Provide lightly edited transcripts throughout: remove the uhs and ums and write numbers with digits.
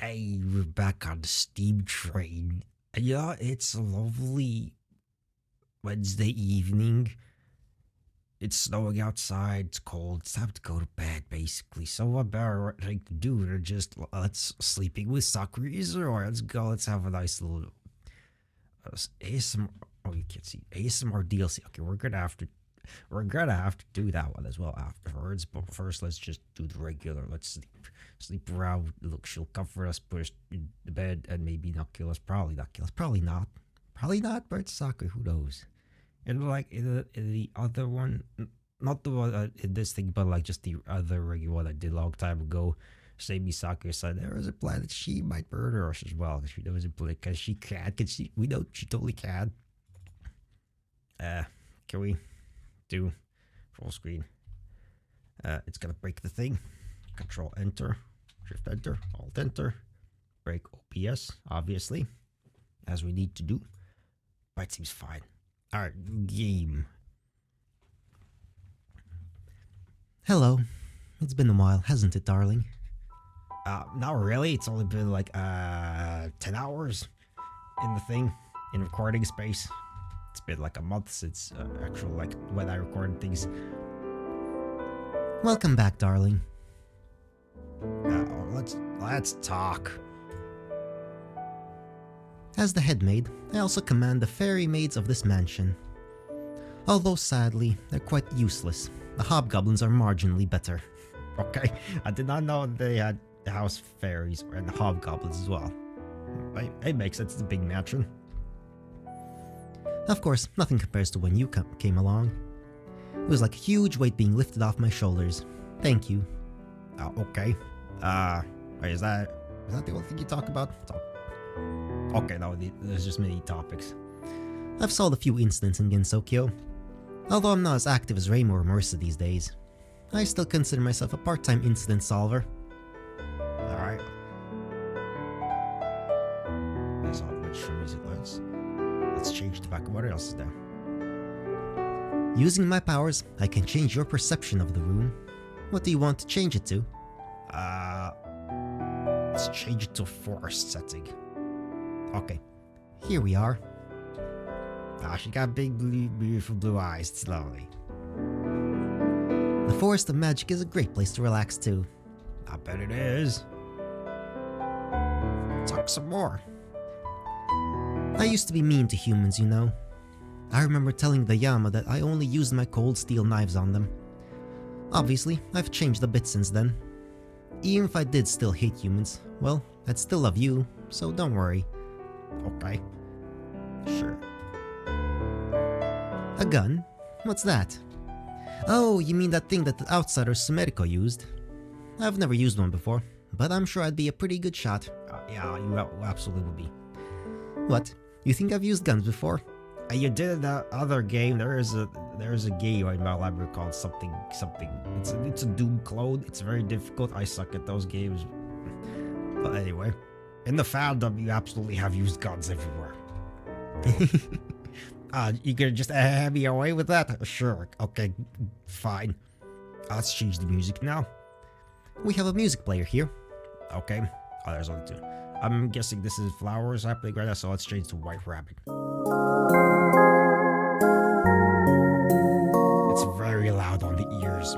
Hey, we're back on the steam train. Yeah, it's a lovely Wednesday evening. It's snowing outside, it's cold, it's time to go to bed, basically. So what better thing to do than just let's sleeping with Sakuya, or let's have a nice little ASMR. Oh, you can't see ASMR DLC. Okay, we're gonna have to do that one as well afterwards. But first, let's just do the regular. Let's sleep around. Look, she'll comfort us, put us in the bed, and maybe not kill us. Probably not kill us. Probably not. But it's Sakuya. Who knows? And like in the other one, not the one in this thing, but like just the other regular one I did a long time ago. Save Me Sakuya-san. There is a plan that she might murder us as well, because she doesn't play, because she can. We know she totally can. Can we do full screen? It's gonna break the thing. Control Enter, Shift Enter, Alt Enter, break OBS, obviously, as we need to do. But it seems fine. Alright, game. Hello. It's been a while, hasn't it, darling? Not really. It's only been like 10 hours in the thing, in recording space. It's been like a month since actual like when I recorded things. Welcome back, darling. Let's talk. As the head maid, I also command the fairy maids of this mansion. Although sadly, they're quite useless. The hobgoblins are marginally better. Okay, I did not know they had house fairies and hobgoblins as well. It makes sense, it's a big mansion. Of course, nothing compares to when you came along. It was like a huge weight being lifted off my shoulders. Thank you. Okay. Wait, is that the only thing you talk about? Okay, no, there's just many topics. I've solved a few incidents in Gensokyo. Although I'm not as active as Reimu or Marissa these days, I still consider myself a part-time incident solver. Alright. That's not much music. Let's change the back. What else is there? Using my powers, I can change your perception of the room. What do you want to change it to? Let's change it to a forest setting. Okay, here we are. She got big, beautiful blue eyes. It's lovely. The Forest of Magic is a great place to relax too. I bet it is. Talk some more. I used to be mean to humans, you know. I remember telling the Yama that I only used my cold steel knives on them. Obviously, I've changed a bit since then. Even if I did still hate humans, well, I'd still love you, so don't worry. Okay. Sure. A gun? What's that? Oh, you mean that thing that the outsider Sumeriko used? I've never used one before, but I'm sure I'd be a pretty good shot. Yeah, you absolutely would be. What? You think I've used guns before? You did in that other game. There is a game in my library called something. It's a Doom clone. It's very difficult. I suck at those games. But anyway, in the fandom, you absolutely have used guns everywhere. You gonna just have me away with that? Sure. Okay, fine. Let's change the music now. We have a music player here. Okay. Oh, there's only two. I'm guessing this is flowers happening right now, so let's change to White Rabbit. It's very loud on the ears.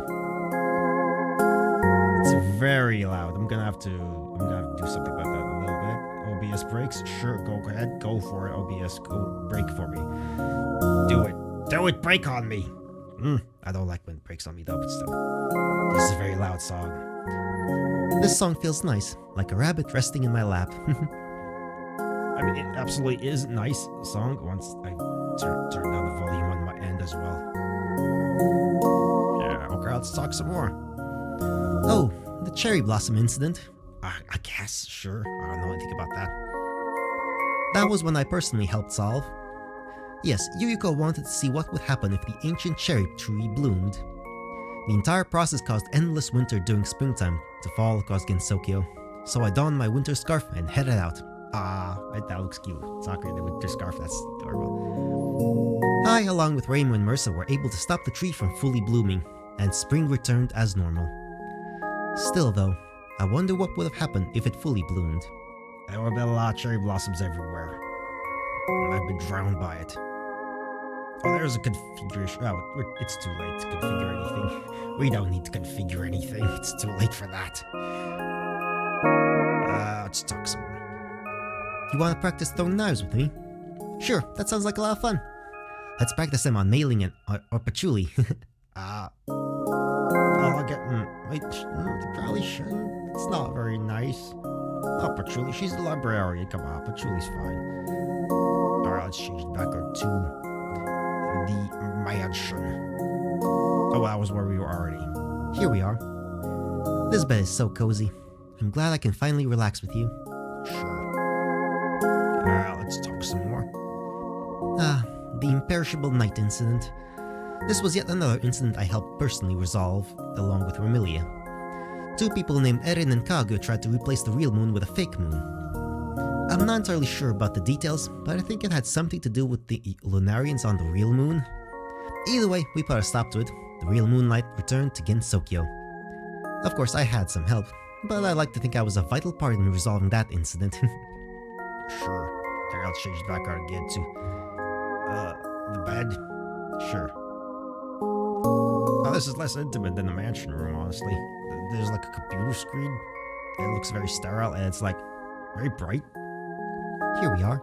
It's very loud. I'm gonna have to do something about that a little bit. OBS breaks. Sure, go ahead. Go for it. OBS, go break for me. Do it. Break on me. I don't like when it breaks on me though, but still. This is a very loud song. This song feels nice, like a rabbit resting in my lap. I mean, it absolutely is a nice song once I turn down the volume on my end as well. Yeah, okay, let's talk some more. Oh, the cherry blossom incident. I guess, sure. I don't know anything about that. That was one I personally helped solve. Yes, Yuyuko wanted to see what would happen if the ancient cherry tree bloomed. The entire process caused endless winter during springtime to fall across Gensokyo, so I donned my winter scarf and headed out. That looks cute. Sakura, the winter scarf, that's adorable. I, along with Reimu and Mersa, were able to stop the tree from fully blooming, and spring returned as normal. Still though, I wonder what would have happened if it fully bloomed. There have been a lot of cherry blossoms everywhere. And I've been drowned by it. Oh, there's a configuration. Oh, it's too late to configure anything. We don't need to configure anything. It's too late for that. Let's talk some more. You want to practice throwing knives with me? Sure, that sounds like a lot of fun. Let's practice them on mailing and or patchouli. I'll get. Wait, probably shouldn't. It's not very nice. Oh, patchouli. She's the librarian. Come on, patchouli's fine. Alright, let's change it back to the mansion. Oh, that was where we were already. Here we are. This bed is so cozy. I'm glad I can finally relax with you. Sure. Let's talk some more. The imperishable night incident. This was yet another incident I helped personally resolve, along with Romilia. Two people named Erin and Kaguya tried to replace the real moon with a fake moon. I'm not entirely sure about the details, but I think it had something to do with the Lunarians on the real moon. Either way, we put a stop to it. The real moonlight returned to Gensokyo. Of course, I had some help, but I like to think I was a vital part in resolving that incident. Sure. Here, I'll change back out again to the bed. Sure. Oh, this is less intimate than the mansion room, honestly. There's like a computer screen. It looks very sterile, and it's like very bright. Here we are.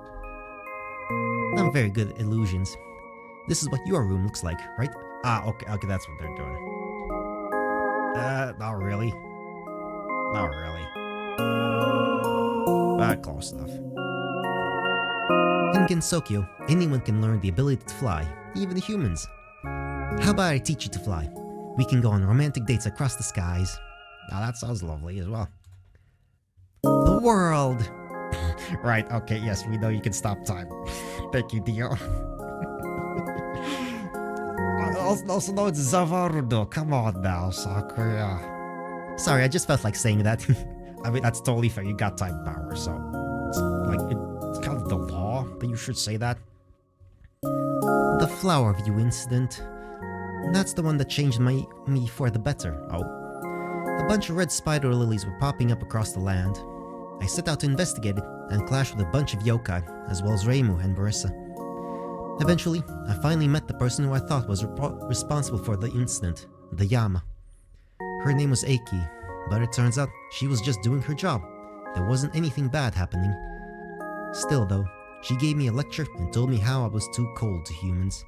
I'm very good at illusions. This is what your room looks like, right? Okay, that's what they're doing. Not really. Not really. But close enough. In Gensokyo, anyone can learn the ability to fly, even the humans. How about I teach you to fly? We can go on romantic dates across the skies. Now that sounds lovely as well. The world! Right, okay, yes, we know you can stop time. Thank you, Dio. Also know it's Zavarudo. Come on now, Sakuya. Sorry, I just felt like saying that. I mean, that's totally fair. You got time power, so it's like it's kind of the law that you should say that. The flower view incident. That's the one that changed me for the better. Oh. A bunch of red spider lilies were popping up across the land. I set out to investigate it and clashed with a bunch of yokai, as well as Reimu and Marissa. Eventually, I finally met the person who I thought was responsible for the incident, the Yama. Her name was Eiki, but it turns out she was just doing her job. There wasn't anything bad happening. Still though, she gave me a lecture and told me how I was too cold to humans.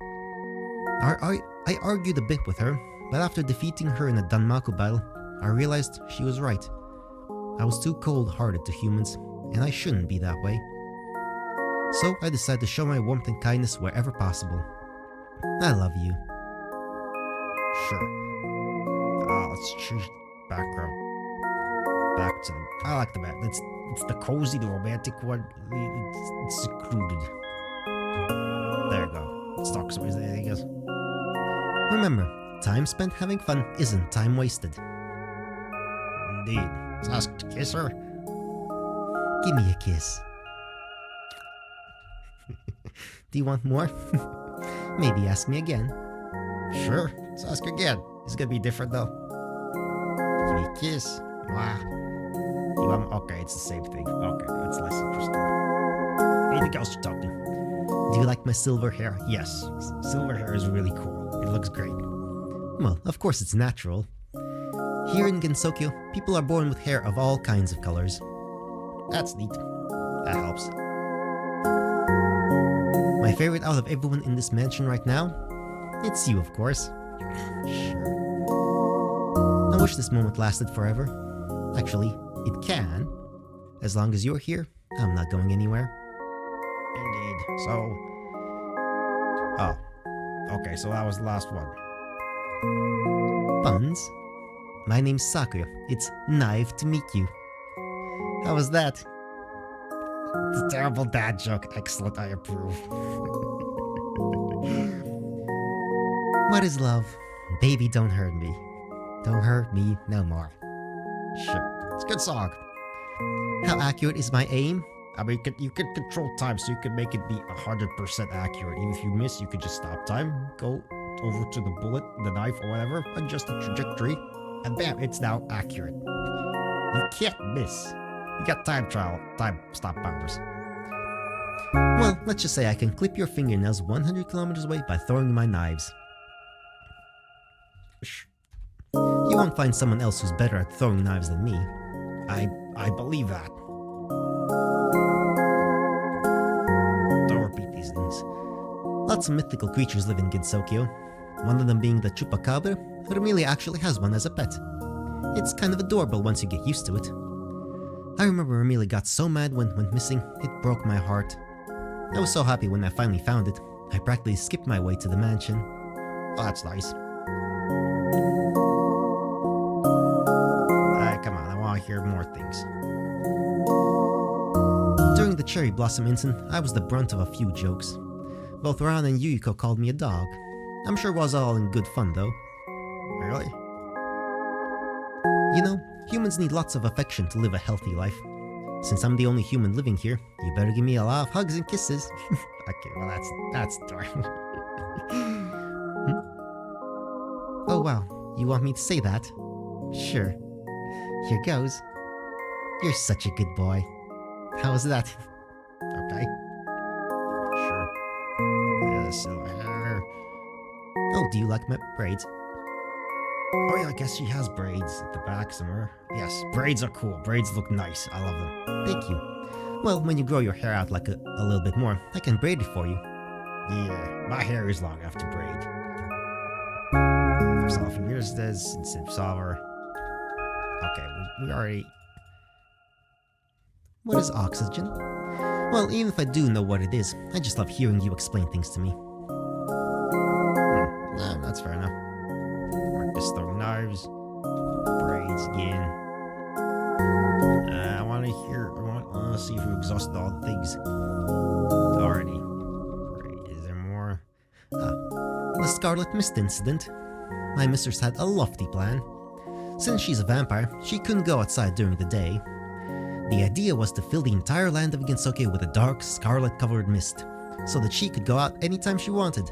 I argued a bit with her, but after defeating her in a Danmaku battle, I realized she was right. I was too cold-hearted to humans, and I shouldn't be that way. So I decided to show my warmth and kindness wherever possible. I love you. Sure. Let's change the background. Back to the... I like the back. It's the cozy, the romantic one. It's secluded. There you go. Let's talk some anything else. Remember, time spent having fun isn't time wasted. Indeed. Let's ask to kiss her. Give me a kiss. Do you want more? Maybe ask me again. Sure, let's ask again. It's gonna be different though. Give me a kiss. Wow. You want... Okay, it's the same thing. Okay, that's less interesting. Anything else to talk to? Do you like my silver hair? Yes, silver hair is really cool. It looks great. Well, of course it's natural. Here in Gensokyo, people are born with hair of all kinds of colors. That's neat. That helps. My favorite out of everyone in this mansion right now? It's you, of course. Sure. I wish this moment lasted forever. Actually, it can. As long as you're here, I'm not going anywhere. Indeed. So... Oh. Okay, so that was the last one. Buns? My name's Sakuya. It's nice to meet you. How was that? It's a terrible dad joke. Excellent, I approve. What is love? Baby, don't hurt me. Don't hurt me no more. Sure, it's a good song. How accurate is my aim? I mean, you could control time, so you could make it be 100% accurate. Even if you miss, you could just stop time, go over to the bullet, the knife, or whatever, adjust the trajectory, and bam, it's now accurate. You can't miss. You got time stop powers. Well, let's just say I can clip your fingernails 100 kilometers away by throwing my knives. You won't find someone else who's better at throwing knives than me. I believe that. Don't repeat these things. Lots of mythical creatures live in Gensokyo. One of them being the chupacabra, who Amelia actually has one as a pet. It's kind of adorable once you get used to it. I remember Amelia got so mad when went missing, it broke my heart. I was so happy when I finally found it. I practically skipped my way to the mansion. Oh, that's nice. Come on, I want to hear more things. During the cherry blossom incident, I was the brunt of a few jokes. Both Ran and Yuyiko called me a dog. I'm sure it was all in good fun, though. Really? You know, humans need lots of affection to live a healthy life. Since I'm the only human living here, you better give me a lot of hugs and kisses. Okay, well that's dark. Oh wow, you want me to say that? Sure. Here goes. You're such a good boy. How was that? Okay. Sure. Yes, hair. Oh, do you like my braids? Oh yeah, I guess she has braids at the back somewhere. Yes, braids are cool. Braids look nice. I love them. Thank you. Well, when you grow your hair out like a little bit more, I can braid it for you. Yeah, my hair is long enough to braid. Solving here's this instead solver. Okay, we already... What is oxygen? Well, even if I do know what it is, I just love hearing you explain things to me. That's fair enough. Just throwing knives, braids again. I want to see if we exhausted all the things already. Is there more? The Scarlet Mist incident. My mistress had a lofty plan. Since she's a vampire, she couldn't go outside during the day. The idea was to fill the entire land of Gensokyo with a dark, scarlet-covered mist, so that she could go out anytime she wanted.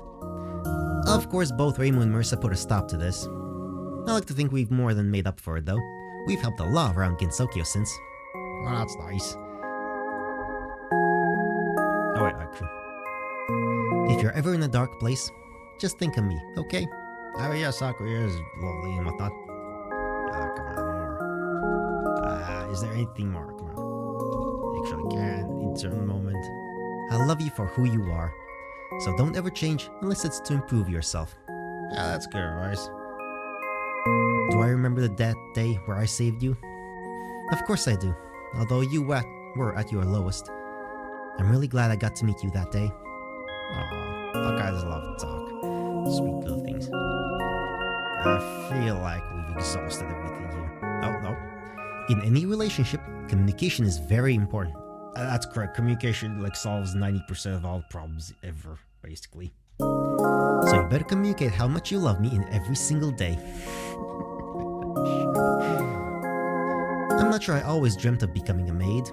Of course, both Reimu and Marissa put a stop to this. I like to think we've more than made up for it, though. We've helped a lot around Gensokyo since. Well, that's nice. Oh wait, actually. If you're ever in a dark place, just think of me, okay? Oh yeah, Sakuya is lovely and whatnot. Come on, more. Is there anything more? Come on. Actually can, internal moment. I love you for who you are. So don't ever change unless it's to improve yourself. Yeah, that's good advice. Do I remember that day where I saved you? Of course I do, although you were at your lowest. I'm really glad I got to meet you that day. Aw, guys love to talk. Sweet little things. I feel like we've exhausted everything here. Oh, no. In any relationship, communication is very important. That's correct. Communication solves 90% of all problems ever, basically. So you better communicate how much you love me in every single day. I'm not sure I always dreamt of becoming a maid,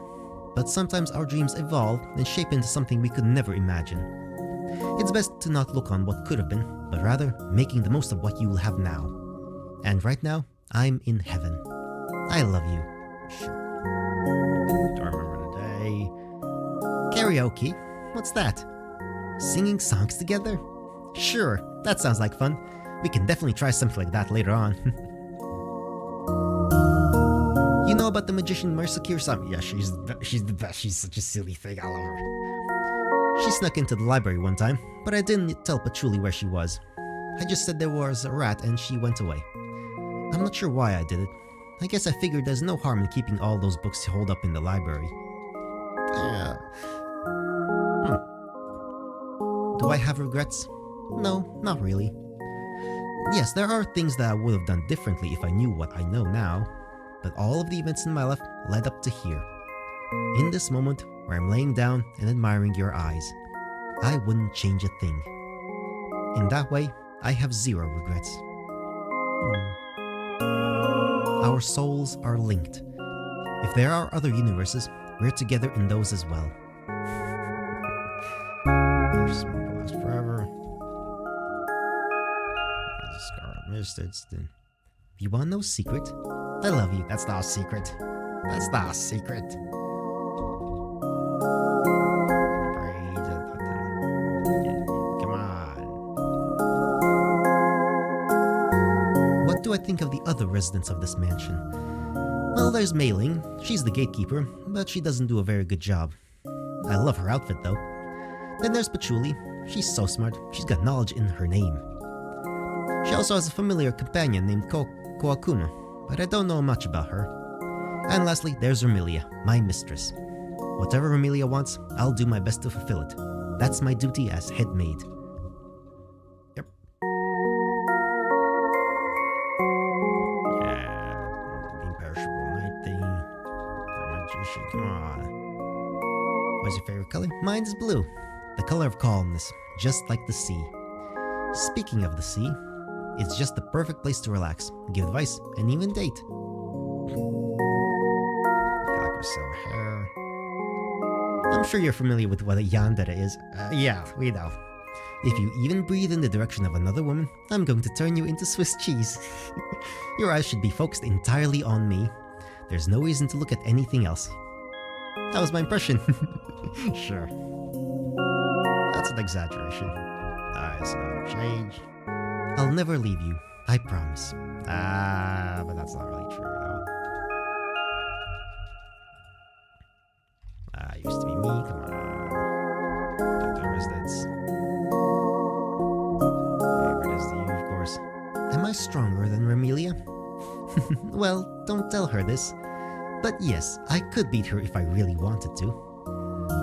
but sometimes our dreams evolve and shape into something we could never imagine. It's best to not look on what could have been, but rather making the most of what you will have now. And right now, I'm in heaven. I love you. Sure. Do I remember the day? Karaoke? What's that? Singing songs together? Sure, that sounds like fun. We can definitely try something like that later on. You know about the magician Sakuya-san? Yeah, she's the best. She's such a silly thing. I love her. She snuck into the library one time, but I didn't tell Patchouli where she was. I just said there was a rat and she went away. I'm not sure why I did it. I guess I figured there's no harm in keeping all those books holed up in the library. Do I have regrets? No, not really. Yes, there are things that I would have done differently if I knew what I know now, but all of the events in my life led up to here. In this moment where I'm laying down and admiring your eyes, I wouldn't change a thing. In that way, I have zero regrets. Our souls are linked. If there are other universes, we're together in those as well. Will last forever. Scarlet Mist, you wanna know a secret? I love you, that's not a secret. That's not a secret. Come on. What do I think of the other residents of this mansion? Well, there's Mei Ling. She's the gatekeeper, but she doesn't do a very good job. I love her outfit, though. Then there's Patchouli. She's so smart. She's got knowledge in her name. She also has a familiar companion named Koakuma, but I don't know much about her. And lastly, there's Romelia, my mistress. Whatever Romelia wants, I'll do my best to fulfill it. That's my duty as head maid. Yep. Imperishable night thing. Magician, come on. What's your favorite color? Mine is blue. The color of calmness, just like the sea. Speaking of the sea, it's just the perfect place to relax, give advice, and even date. Like her hair. I'm sure you're familiar with what a yandere is. Yeah, we know. If you even breathe in the direction of another woman, I'm going to turn you into Swiss cheese. Your eyes should be focused entirely on me. There's no reason to look at anything else. That was my impression. Sure. That's an exaggeration. Eyes no change. I'll never leave you, I promise. But that's not really true, though. Used to be me, come on. The residents. Favorite is the you, of course. Am I stronger than Romelia? Well, don't tell her this. But yes, I could beat her if I really wanted to.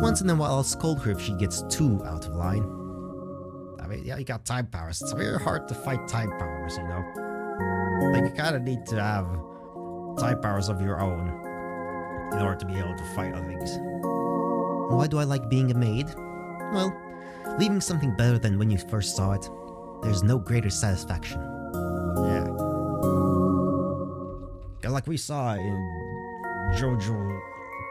Once in a while, I'll scold her if she gets too out of line. I mean, yeah, you got time powers. It's very hard to fight time powers, you know? Like, you kinda need to have time powers of your own in order to be able to fight other things. Why do I like being a maid? Well, leaving something better than when you first saw it. There's no greater satisfaction. Yeah. Like we saw in JoJo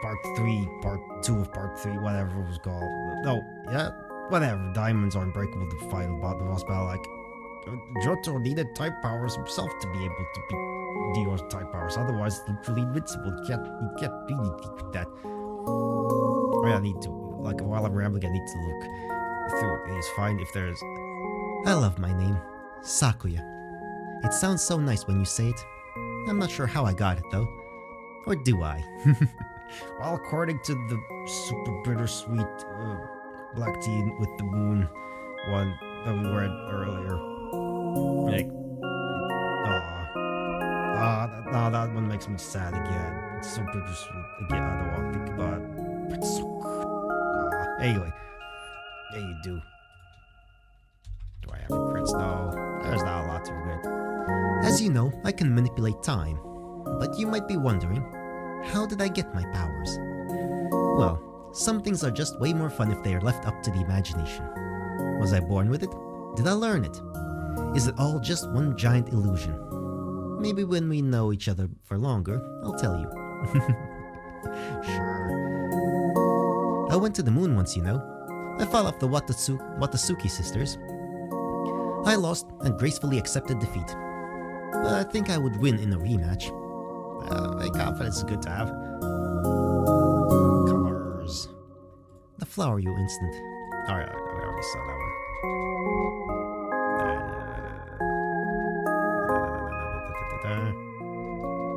Part 3, Part 2 of Part 3, whatever it was called. No, yeah, whatever. Diamonds are unbreakable to fight about the boss battle. Like, Johto needed type powers himself to be able to beat Dio's type powers. Otherwise, it's literally invincible. You can't do anything with that. Oh yeah, I need to, like, while I'm rambling, I need to look through it. It's fine if there's... I love my name. Sakuya. It sounds so nice when you say it. I'm not sure how I got it, though. Or do I? Well, according to the super bittersweet black tea with the moon one that we read earlier, like, that one makes me sad again. It's so bittersweet again. I don't want to think about it. But it's so good. Anyway, yeah, you do. Do I have regrets? No, there's not a lot to regret. As you know, I can manipulate time. But you might be wondering, how did I get my powers? Well, some things are just way more fun if they are left up to the imagination. Was I born with it? Did I learn it? Is it all just one giant illusion? Maybe when we know each other for longer, I'll tell you. Sure. I went to the moon once, you know. I fought off the Watasuki sisters. I lost and gracefully accepted defeat. But I think I would win in a rematch. Confidence is good to have. Colors. The flower you instant. Alright, we already saw that one.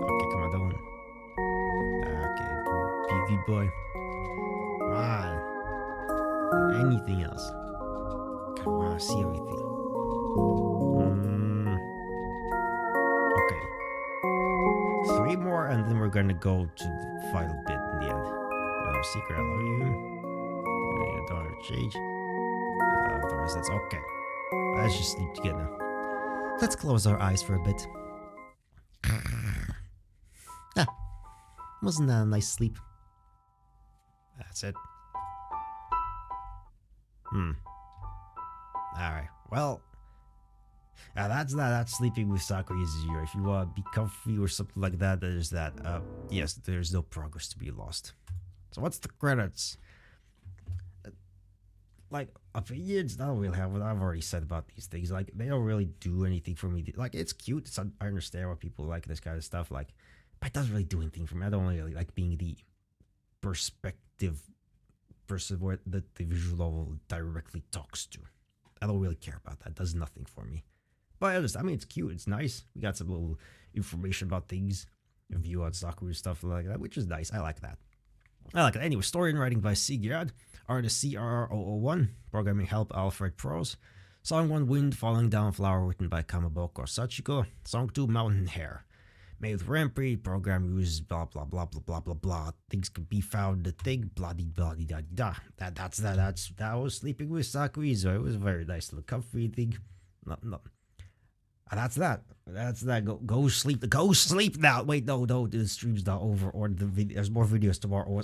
Okay, come on, that one. Okay, PV boy. Come on. Anything else? Come on, see everything. Okay. 3 more, and then we're gonna go to the final bit in the end. No secret, I love you. You don't have to change. The rest, that's okay. Let's just sleep together. Let's close our eyes for a bit. Wasn't that a nice sleep? That's it. Alright, well. That's sleeping with Sakuya Izayoi. If you want to be comfy or something like that, there's that. Yes, there's no progress to be lost. So what's the credits? Like, opinions, I don't really have what I've already said about these things. Like, they don't really do anything for me. Like, it's cute. I understand why people like this kind of stuff. Like, But it doesn't really do anything for me. I don't really like being the perspective person where the visual novel directly talks to. I don't really care about that. It does nothing for me. But I mean, it's cute. It's nice. We got some little information about things, a view on Sakura stuff like that, which is nice. I like that. Anyway, story and writing by Sigurd, artist CR001, programming help Alfred Prose. Song 1, Wind Falling Down Flower, written by Kamaboko Sachiko. Song 2, Mountain Hair. Made with Rampre, program uses blah blah blah blah blah blah blah. Things can be found the thing, blah de blah de da de da. That was Sleeping with Sakuya. It was a very nice little comfy thing. No. That's that. Go sleep. Go sleep now. Wait, no. The stream's not over, or the video. There's more videos tomorrow. Or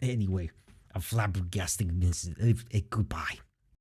anyway, I'm flabbergasting. Goodbye.